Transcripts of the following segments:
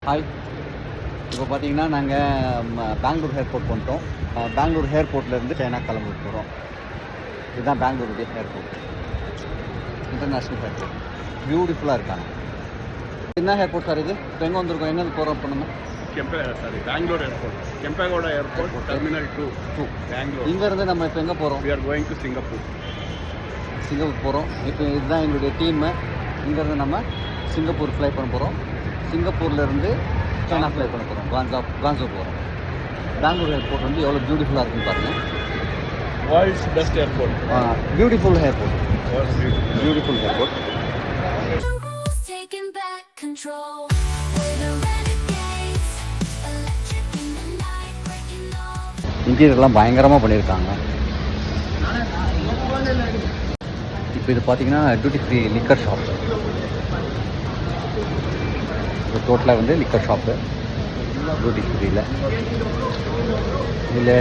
Hi, இப்போ பார்த்தீங்கன்னா நாங்கள் பெங்களூர் ஏர்போர்ட் வந்துட்டோம். பெங்களூர் ஏர்போர்ட்லேருந்து சைனா கிளம்ப போகிறோம். இதுதான் பெங்களூருடைய ஏர்போர்ட், இன்டர்நேஷ்னல் ஏர்போர்ட். பியூட்டிஃபுல்லாக இருக்காங்க. என்ன ஏர்போர்ட் சார் இது? இப்போ எங்கே வந்திருக்கோம், எங்கே போகிறோம்? இப்போ நம்ம Bangalore airport, Kempegowda airport, terminal 2 Bangalore. இங்கேருந்து நம்ம இப்போ எங்கே போகிறோம்? we are going to Singapore போகிறோம். இப்போ இதுதான் எங்களுடைய டீம்மு. இங்கேருந்து நம்ம சிங்கப்பூர் ஃப்ளை பண்ண போகிறோம். சிங்கப்பூர்லேருந்து சைனா ஃப்ளை பண்ண போகிறோம். குவாங்ஸோ போகிறோம். பெங்களூர் ஏர்போர்ட் வந்து எவ்வளோ பியூட்டிஃபுல்லாக இருக்குன்னு பாருங்கள். World's best airport. Beautiful airport. Beautiful airport. இன்டீரியர்லாம் பயங்கரமாக பண்ணியிருக்காங்க. இப்போ இது பார்த்தீங்கன்னா டியூட்டி ஃப்ரீ லிக்கர் ஷாப்பு. இது டோட்டலாக வந்து லிக்கர் ஷாப்பு டியூட்டி ஃப்ரீயில். இதில்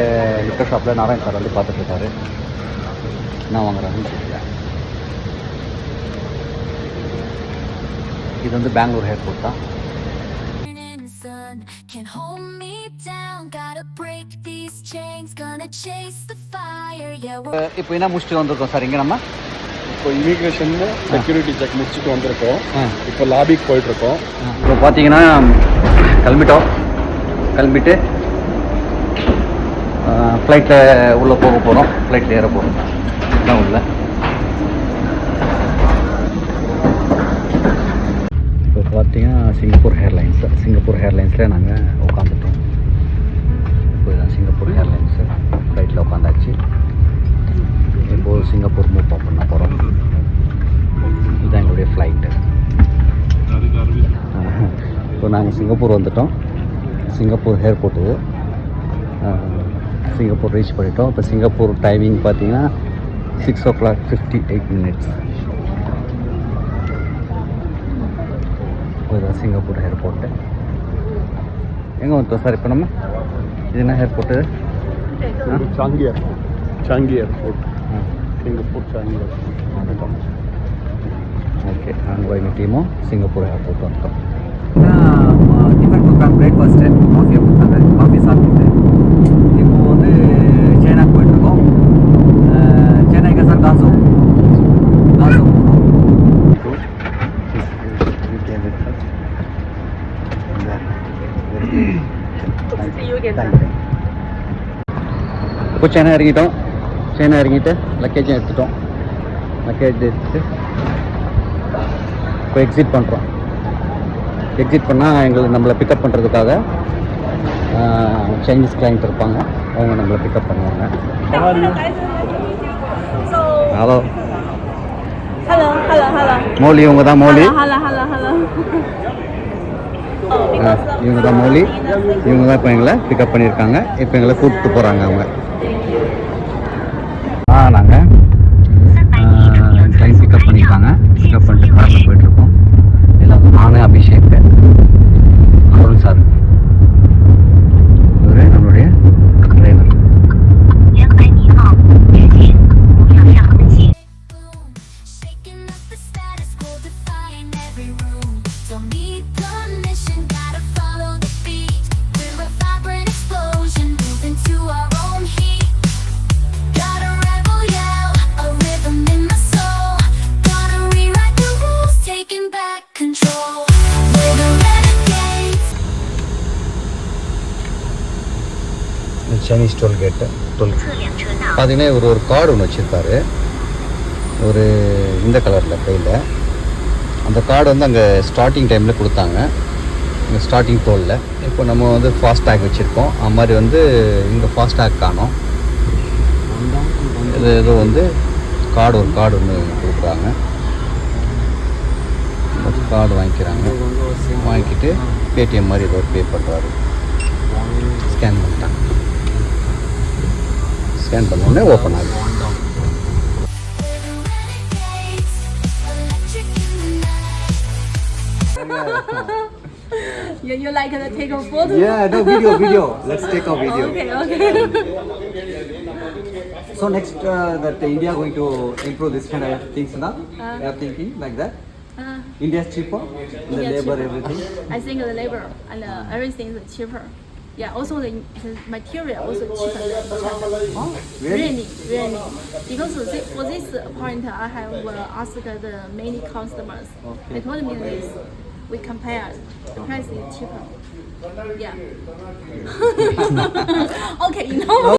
லிக்கர் ஷாப்பில் நாராயண் சார் வந்து பார்த்துட்ருக்காரு. என்ன வாங்குறாங்கன்னு தெரியல. இது வந்து பெங்களூர் ஏர்போர்ட் தான். இப்போ என்ன முடிச்சுட்டு வந்திருக்கோம் சார்? இங்கே நம்ம இப்போ இமிக்ரேஷன் செக்யூரிட்டி செக் முடிச்சுட்டு வந்திருக்கோம். இப்போ லாபிக்கு போயிட்டுருக்கோம். இப்போ பார்த்தீங்கன்னா கிளம்பிட்டு ஃப்ளைட்டில் உள்ளே போக போகிறோம். ஃப்ளைட்டில் ஏற போகிறோம். இதுதான் உள்ள. இப்போ பார்த்தீங்கன்னா சிங்கப்பூர் ஏர்லைன்ஸில் நாங்கள் உட்காந்துட்டோம். இப்போ இதுதான் சிங்கப்பூர் ஏர்லைன்ஸு. ஃப்ளைட்டில் உட்காந்தாச்சு. இப்போது சிங்கப்பூர் மூவ் பண்ண போகிறோம். இதுதான் எங்களுடைய ஃப்ளைட்டு. இப்போ நாங்கள் சிங்கப்பூர் வந்துட்டோம். சிங்கப்பூர் ஏர்போர்ட்டு இது. சிங்கப்பூர் ரீச் பண்ணிட்டோம். இப்போ சிங்கப்பூர் டைமிங் பார்த்தீங்கன்னா 6:58. இதுதான் சிங்கப்பூர் ஏர்போர்ட்டு. எங்கே வந்துட்டோம் சார் இப்போ நம்ம? இது என்ன airport? Changi airport. Singapore Changi airport வந்துட்டோம். ஓகே, நாங்கள் எங்கள் டீமும் சிங்கப்பூர் ஏர்போர்ட் வந்துட்டோம். டிஃபன் ப்ரோக்ராம் பிரேக்ஃபாஸ்ட்டு காஃபியை கொடுத்தாங்க. காஃபி சாப்பிட்டு இப்போது வந்து சைனாக்கு போயிட்டுருக்கோம். சென்னை எங்கே சார்? காசோ போகிறோம். இப்போ சைனா இறங்கிட்டு லக்கேஜும் எடுத்துட்டோம். லக்கேஜ் எடுத்துட்டு இப்போ எக்ஸிட் பண்ணுறோம். எக்ஸிட் பண்ணால் நம்மளை பிக்கப் பண்ணுறதுக்காக சைனீஸ் கிளைண்ட் இருப்பாங்க. அவங்க நம்மளை பிக்கப் பண்ணுவாங்க. ஹலோ மோலி, இவங்க தான் மோலி. இவங்க தான் மோலி. இவங்க தான் இப்போ எங்களை பிக்கப் பண்ணியிருக்காங்க. இப்போ எங்களை கூப்பிட்டு போகிறாங்க அவங்க. நாங்கள் கிளைண்ட் பிக்கப் பண்ணியிருக்காங்க. பிக்கப் பண்ணிட்டு காரில் போயிட்டுருக்கோம். நானே அபிஷேக், அருண் சார், இவரு நம்மளுடைய டிரைவர். சைனீஸ் டோல்கேட்டு பார்த்தீங்கன்னா இவர் ஒரு கார்டு ஒன்று வச்சுருக்காரு. ஒரு இந்த கலரில் கையில். அந்த கார்டு வந்து அங்கே ஸ்டார்டிங் டைமில் கொடுத்தாங்க, இங்கே ஸ்டார்டிங் டோலில். இப்போ நம்ம வந்து ஃபாஸ்டேக் வச்சுருக்கோம். அது மாதிரி வந்து இங்கே ஃபாஸ்டேக் காணோம். இது ஏதோ வந்து ஒரு கார்டு ஒன்று கொடுக்குறாங்க. கார்டு வாங்கிக்கிட்டு பேடிஎம் மாதிரி ஏதோ பே பண்ணுறாரு. ஸ்கேன் பண்ணிட்டாங்க. ஸ்கேன் பண்ணோடனே ஓப்பன் ஆகுது. You like to take a photo? Yeah, no, video. Let's take a video. Okay. So next that India going to improve this kind of things now? They are thinking like that. India is cheaper? The India labor, cheaper. everything? I think the labor and everything is cheaper. Yeah, also the material also cheaper than China. Oh, really? Really. Because for this point, I have asked the many customers. Okay. They told me this. We compared. The price is cheaper. Yeah. Okay, you know.